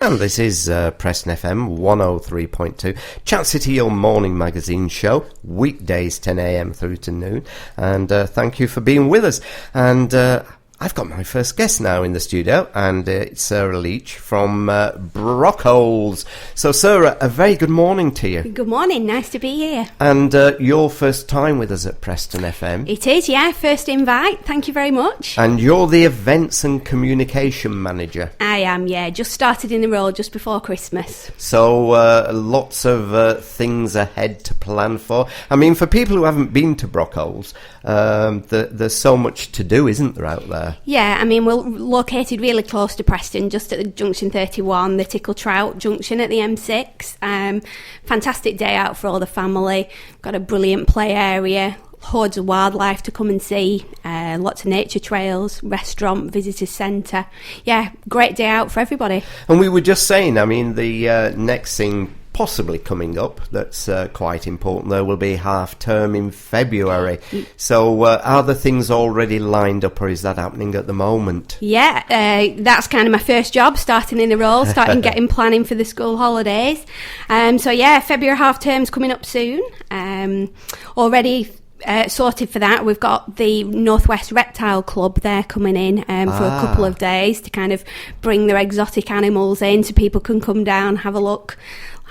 And this is Preston FM 103.2, Chat City, your morning magazine show, weekdays 10 a.m. through to noon. And thank you for being with us. And I've got my first guest now in the studio, and it's Sarah Leach from Brockholes. So, Sarah, a very good morning to you. Good morning, nice to be here. And your first time with us at Preston FM. It is, yeah, first invite, thank you very much. And you're the Events and Communication Manager. I am, yeah, just started in the role just before Christmas. So, lots of things ahead to plan for. I mean, for people who haven't been to Brockholes, there's so much to do, isn't there, out there? Yeah, I mean, we're located really close to Preston, just at the Junction 31, the Tickle Trout Junction at the M6. Fantastic day out for all the family. Got a brilliant play area, hordes of wildlife to come and see, lots of nature trails, restaurant, visitor centre. Yeah, great day out for everybody. And we were just saying, I mean, the next thing possibly coming up that's quite important, there will be half term in February. So are the things already lined up, or is that happening at the moment? Yeah, that's kind of my first job, starting in the role, getting planning for the school holidays. So yeah, February half term's coming up soon. Already sorted for that. We've got the Northwest Reptile Club there coming in for a couple of days to kind of bring their exotic animals in, so people can come down, have a look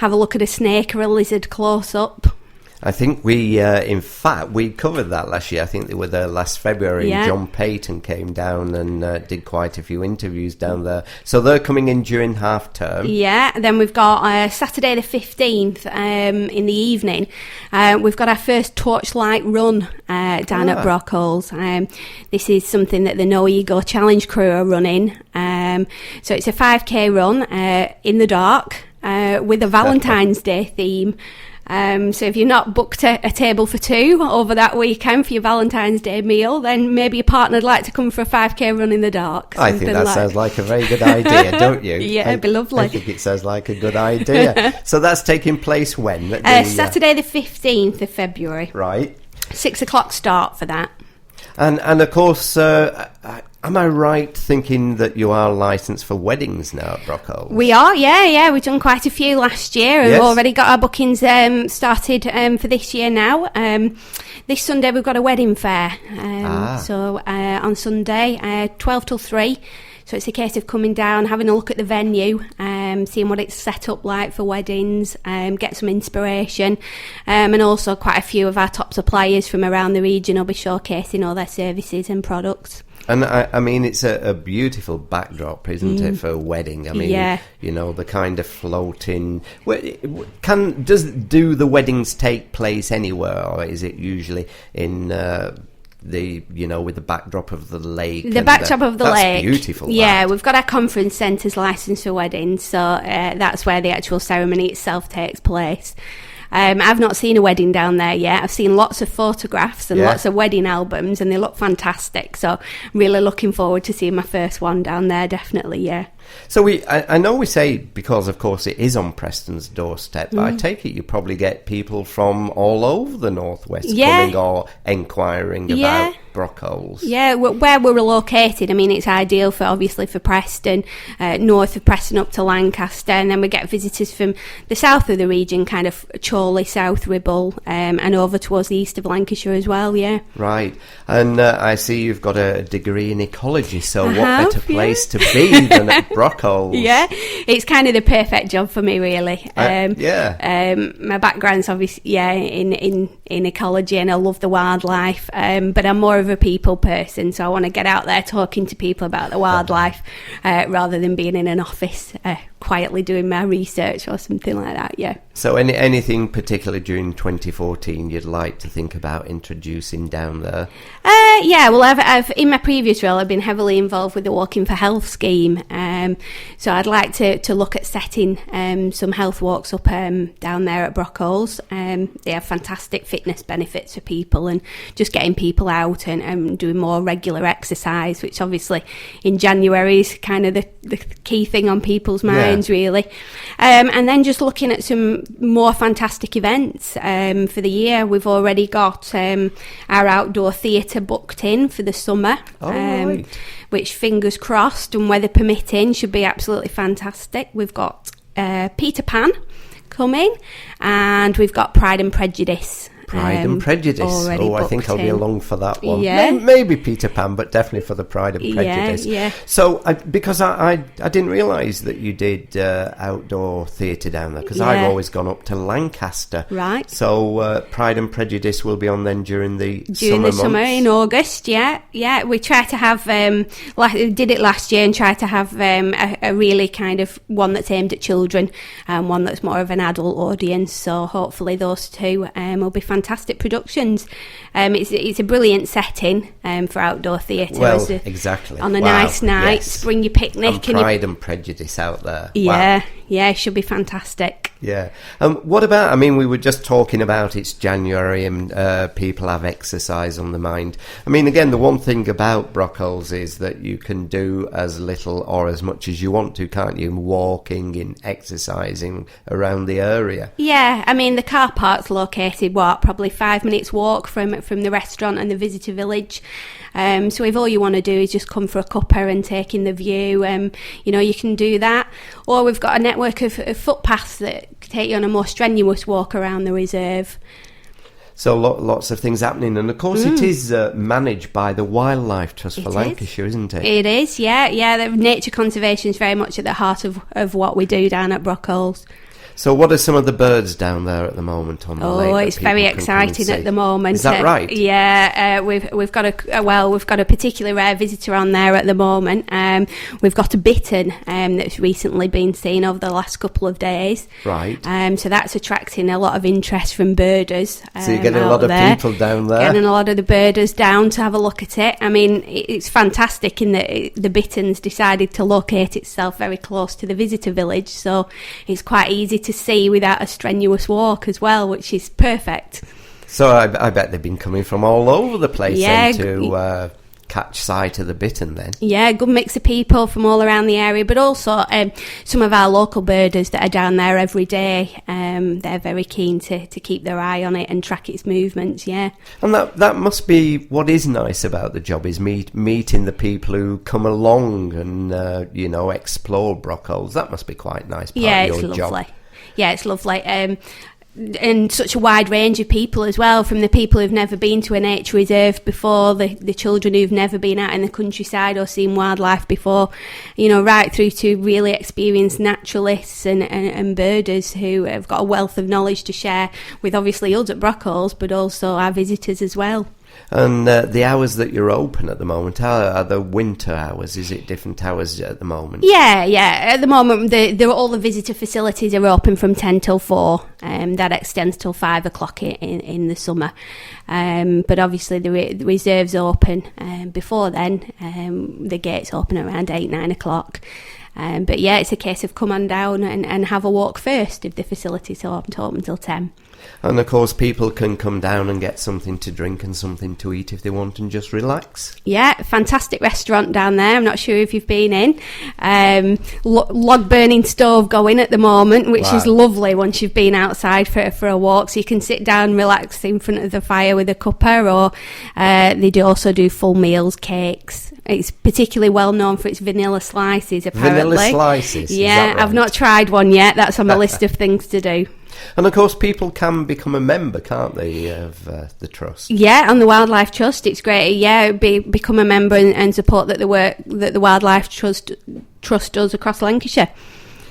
at a snake or a lizard close up. I think we covered that last year. I think they were there last February. Yeah. John Payton came down and did quite a few interviews down there. So they're coming in during half term. Yeah, then we've got Saturday the 15th in the evening. We've got our first torchlight run down at Brockholes. This is something that the No Ego Challenge crew are running. So it's a 5k run in the dark with a Valentine's Day theme. So if you're not booked a table for two over that weekend for your Valentine's Day meal, then maybe your partner would like to come for a 5k run in the dark. I think that sounds like a very good idea, don't you? Yeah, it'd be lovely. I think it sounds like a good idea. So that's taking place when? Saturday the 15th of February. Right. 6 o'clock start for that. And of course, am I right thinking that you are licensed for weddings now at Brockholes? We are, yeah. We've done quite a few last year. We've already got our bookings started for this year now. This Sunday we've got a wedding fair. So on Sunday, 12 till 3. So it's a case of coming down, having a look at the venue, seeing what it's set up like for weddings, get some inspiration. And also quite a few of our top suppliers from around the region will be showcasing all their services and products. And I mean, it's a beautiful backdrop, isn't it, for a wedding? I mean, you know, the kind of floating. Do the weddings take place anywhere, or is it usually in with the backdrop of the lake? The backdrop of the lake. That's beautiful. Yeah, we've got our conference centres licensed for weddings, so that's where the actual ceremony itself takes place. I've not seen a wedding down there yet. I've seen lots of photographs and lots of wedding albums, and they look fantastic. So I'm really looking forward to seeing my first one down there, definitely, yeah. So I know we say, because of course it is on Preston's doorstep, but I take it you probably get people from all over the Northwest coming or enquiring about Brockholes. Yeah, where we're located, I mean, it's ideal for Preston, north of Preston up to Lancaster, and then we get visitors from the south of the region, kind of Chorley, South Ribble, and over towards the east of Lancashire as well, yeah. Right, and I see you've got a degree in ecology, so what better place to be than at Brockholes? Yeah, it's kind of the perfect job for me, really. My background's obviously in ecology, and I love the wildlife, but I'm more of a people person, so I want to get out there talking to people about the wildlife rather than being in an office quietly doing my research or something like that. Yeah. So anything particular during 2014 you'd like to think about introducing down there? I've in my previous role I've been heavily involved with the Walking for Health scheme, so I'd like to look at setting some health walks up down there at Brockholes. They have fantastic fitness benefits for people, and just getting people out and doing more regular exercise, which obviously in January is kind of the key thing on people's minds, really. And then just looking at some more fantastic events for the year. We've already got our outdoor theatre booked in for the summer, right. which, fingers crossed and weather permitting, should be absolutely fantastic. We've got Peter Pan coming, and we've got Pride and Prejudice. Pride and Prejudice. Oh, I think I'll be along for that one. Yeah. Maybe Peter Pan, but definitely for the Pride and Prejudice. Yeah. So, because I didn't realise that you did outdoor theatre down there, because I've always gone up to Lancaster. Right. So, Pride and Prejudice will be on then during the summer in August. Yeah. We try to have did it last year and try to have a really kind of one that's aimed at children and one that's more of an adult audience. So hopefully those two will be fantastic productions. It's a brilliant setting for outdoor theatre. Well, exactly. On a nice night, yes. Bring your picnic. And Pride and Prejudice out there. Yeah, wow. Yeah, it should be fantastic. Yeah. What about, I mean, we were just talking about it's January and people have exercise on the mind. I mean, again, the one thing about Brockholes is that you can do as little or as much as you want to, can't you? Walking and exercising around the area. Yeah, I mean, the car park's located, probably 5 minutes walk from the restaurant and the visitor village. So if all you want to do is just come for a cuppa and take in the view, you can do that. Or we've got a network of footpaths that take you on a more strenuous walk around the reserve. So lots of things happening. And, of course, it is managed by the Wildlife Trust for Lancashire, isn't it? It is, yeah. The nature conservation is very much at the heart of what we do down at Brockholes. So what are some of the birds down there at the moment on the lake? Oh, it's very exciting at the moment. Is that right? Yeah, we've got a particularly rare visitor on there at the moment. We've got a bittern that's recently been seen over the last couple of days. Right. So that's attracting a lot of interest from birders. So you're getting a lot of people down there. Getting a lot of the birders down to have a look at it. I mean, it's fantastic in that the bittern's decided to locate itself very close to the visitor village, so it's quite easy to see without a strenuous walk as well, which is perfect. So I bet they've been coming from all over the place to catch sight of the bittern then. Yeah, good mix of people from all around the area, but also some of our local birders that are down there every day. They're very keen to keep their eye on it and track its movements, yeah. And that must be what is nice about the job, is meeting the people who come along and, explore Brockholes. That must be quite nice part of your job. Lovely. Yeah, it's lovely. And such a wide range of people as well, from the people who've never been to a nature reserve before, the children who've never been out in the countryside or seen wildlife before, right through to really experienced naturalists and birders who have got a wealth of knowledge to share with obviously us at Brockholes, but also our visitors as well. And the hours that you're open at the moment, are the winter hours? Is it different hours at the moment? Yeah. At the moment, all the visitor facilities are open from 10 till 4. That extends till 5 o'clock in the summer. But obviously the reserve's open before then. The gates open around 8, 9 o'clock. But yeah, it's a case of come on down and have a walk first if the facility's open till 10. And of course people can come down and get something to drink and something to eat if they want and just relax. Yeah, fantastic restaurant down there. I'm not sure if you've been in. Log burning stove going at the moment, which is lovely once you've been outside for a walk, so you can sit down, relax in front of the fire with a cuppa, or they also do full meals, cakes. It's particularly well known for its vanilla slices, apparently. Vanilla slices? Yeah, right? I've not tried one yet. That's on my list of things to do. And of course people can become a member, can't they, of the Trust? Yeah, on the Wildlife Trust, it's great. Yeah, become a member and support the work that the Wildlife Trust does across Lancashire.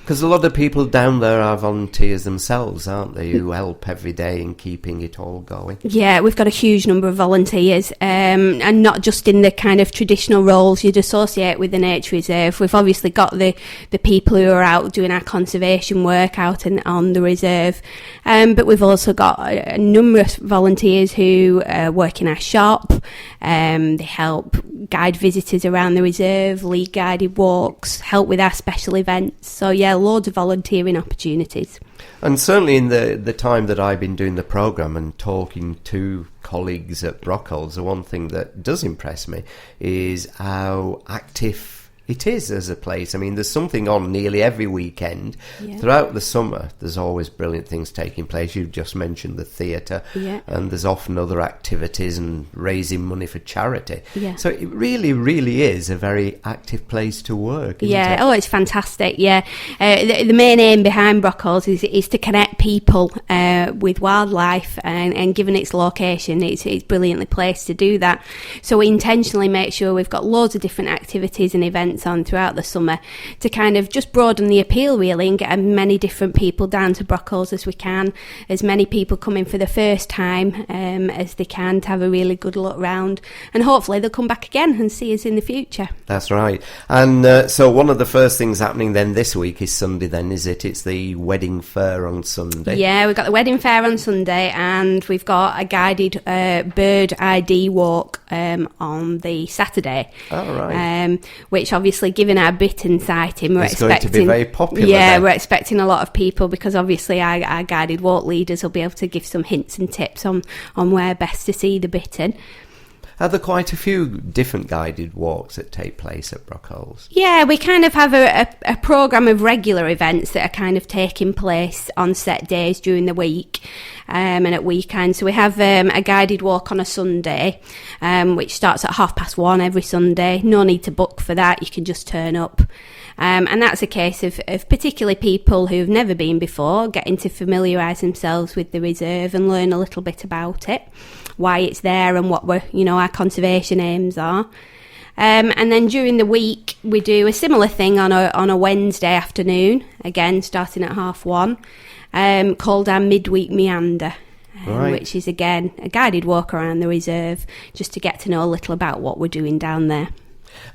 Because a lot of people down there are volunteers themselves, aren't they, who help every day in keeping it all going? Yeah, we've got a huge number of volunteers, and not just in the kind of traditional roles you'd associate with the nature reserve. We've obviously got the people who are out doing our conservation work out on the reserve, but we've also got a number of volunteers who work in our shop. They help guide visitors around the reserve, lead guided walks, help with our special events. So yeah, loads of volunteering opportunities. And certainly in the time that I've been doing the programme and talking to colleagues at Brockholes, the one thing that does impress me is how active It is as a place. I mean, there's something on nearly every weekend. Yeah. Throughout the summer, there's always brilliant things taking place. You've just mentioned the theatre, and there's often other activities and raising money for charity. Yeah. So it really, really is a very active place to work, isn't it? Oh, it's fantastic, the main aim behind Brockholes is to connect people with wildlife, and given its location, it's brilliantly placed to do that. So we intentionally make sure we've got loads of different activities and events on throughout the summer to kind of just broaden the appeal, really, and get as many different people down to Brockholes as we can, as many people coming for the first time as they can, to have a really good look round, and hopefully they'll come back again and see us in the future. That's right. And so one of the first things happening then this week is Sunday then, is it? It's the wedding fair on Sunday. Yeah, we've got the wedding fair on Sunday, and we've got a guided bird ID walk on the Saturday. Oh, right. Which obviously, given our bittern sighting, it's going to be very popular. Yeah, then. We're expecting a lot of people, because obviously our guided walk leaders will be able to give some hints and tips on where best to see the bittern. Are there quite a few different guided walks that take place at Brockholes? Yeah, we kind of have a programme of regular events that are kind of taking place on set days during the week and at weekends. So we have a guided walk on a Sunday, which starts at 1:30 every Sunday. No need to book for that, you can just turn up. And that's a case of particularly people who've never been before getting to familiarise themselves with the reserve and learn a little bit about it, why it's there and what our conservation aims are. And then during the week we do a similar thing on a Wednesday afternoon, again starting at 1:30, called our midweek meander. Right. Which is again a guided walk around the reserve, just to get to know a little about what we're doing down there.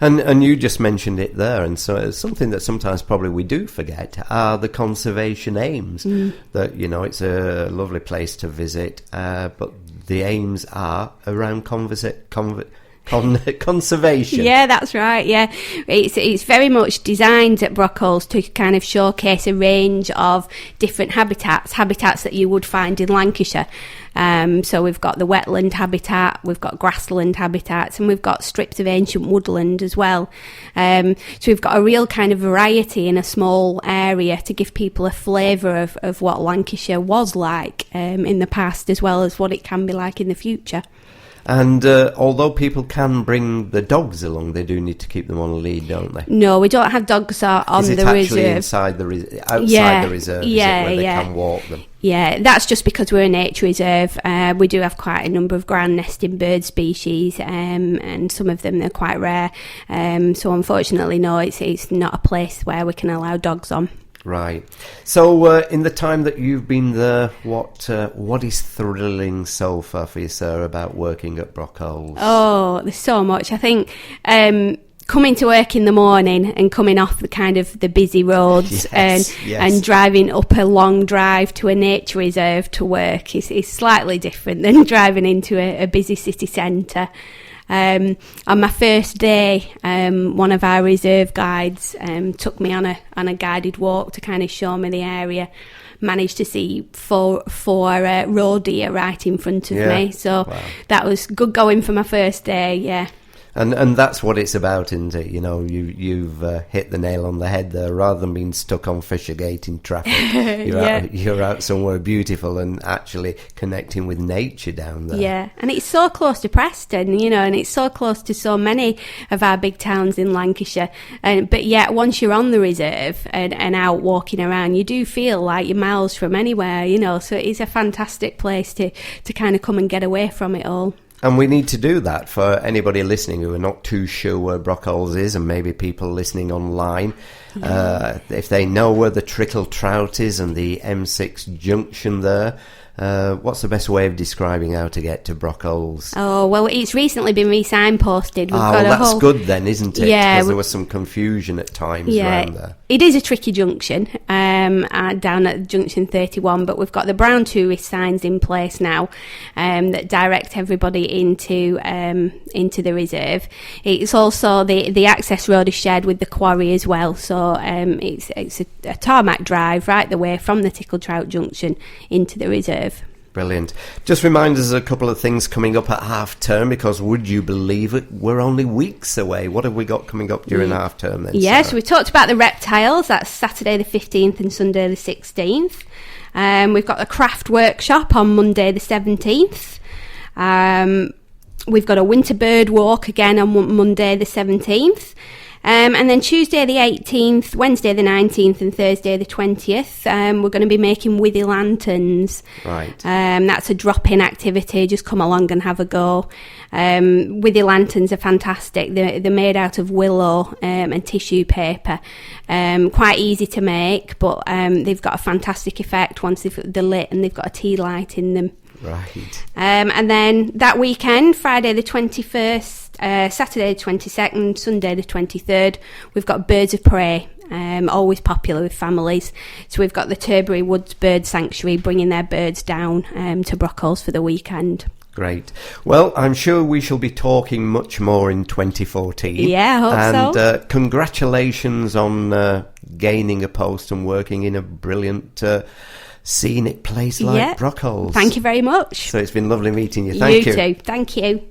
And you just mentioned it there, and so it's something that sometimes probably we do forget are the conservation aims. That it's a lovely place to visit, but the aims are around conservation. Yeah, that's right. Yeah, it's very much designed at Brockholes to kind of showcase a range of different habitats that you would find in Lancashire. So we've got the wetland habitat, we've got grassland habitats, and we've got strips of ancient woodland as well. So we've got a real kind of variety in a small area to give people a flavour of what Lancashire was like in the past, as well as what it can be like in the future. And although people can bring the dogs along, they do need to keep them on a lead, don't they? No, we don't have dogs on the reserve. Is it actually outside the reserve, where they can walk them? Yeah, that's just because we're a nature reserve. We do have quite a number of ground nesting bird species, and some of them are quite rare. So unfortunately, no, it's not a place where we can allow dogs on. Right. So in the time that you've been there, what is thrilling so far for you, sir, about working at Brockholes? Oh, there's so much. I think coming to work in the morning and coming off the busy roads yes. and driving up a long drive to a nature reserve to work is slightly different than driving into a busy city centre. On my first day, one of our reserve guides took me on a guided walk to kind of show me the area. Managed to see four roe deer right in front of me, so wow. That was good going for my first day. Yeah. And that's what it's about, isn't it? You've hit the nail on the head there. Rather than being stuck on Fishergate in traffic, you're out somewhere beautiful and actually connecting with nature down there. Yeah, and it's so close to Preston, and it's so close to so many of our big towns in Lancashire. But yet, once you're on the reserve and out walking around, you do feel like you're miles from anywhere, So it's a fantastic place to kind of come and get away from it all. And we need to do that for anybody listening who are not too sure where Brockholes is, and maybe people listening online. Yeah. If they know where the Trickle Trout is and the M6 junction there, what's the best way of describing how to get to Brockholes? Oh, well, it's recently been re-signposted. That's good then, isn't it? Yeah. Because there was some confusion at times around there. It is a tricky junction, down at junction 31, but we've got the brown tourist signs in place now that direct everybody into the reserve. It's also the access road is shared with the quarry as well, so it's a tarmac drive right the way from the Tickle Trout junction into the reserve. Brilliant. Just remind us of a couple of things coming up at half term, because would you believe it, we're only weeks away. What have we got coming up during half term then? Yes, we talked about the reptiles. That's Saturday the 15th and Sunday the 16th. We've got a craft workshop on Monday the 17th. We've got a winter bird walk again on Monday the 17th. And then Tuesday the 18th, Wednesday the 19th and Thursday the 20th, we're going to be making withy lanterns. Right. That's a drop-in activity. Just come along and have a go. Withy lanterns are fantastic. They're made out of willow and tissue paper. Quite easy to make, but they've got a fantastic effect once they're lit and they've got a tea light in them. Right. And then that weekend, Friday the 21st, Saturday the 22nd, Sunday the 23rd, we've got birds of prey, always popular with families. So we've got the Turberry Woods Bird Sanctuary bringing their birds down to Brockholes for the weekend. Great. Well, I'm sure we shall be talking much more in 2014. Yeah, I hope so. And congratulations on gaining a post and working in a brilliant scenic place like Brockholes. Thank you very much. So it's been lovely meeting you. Thank you. You too. Thank you.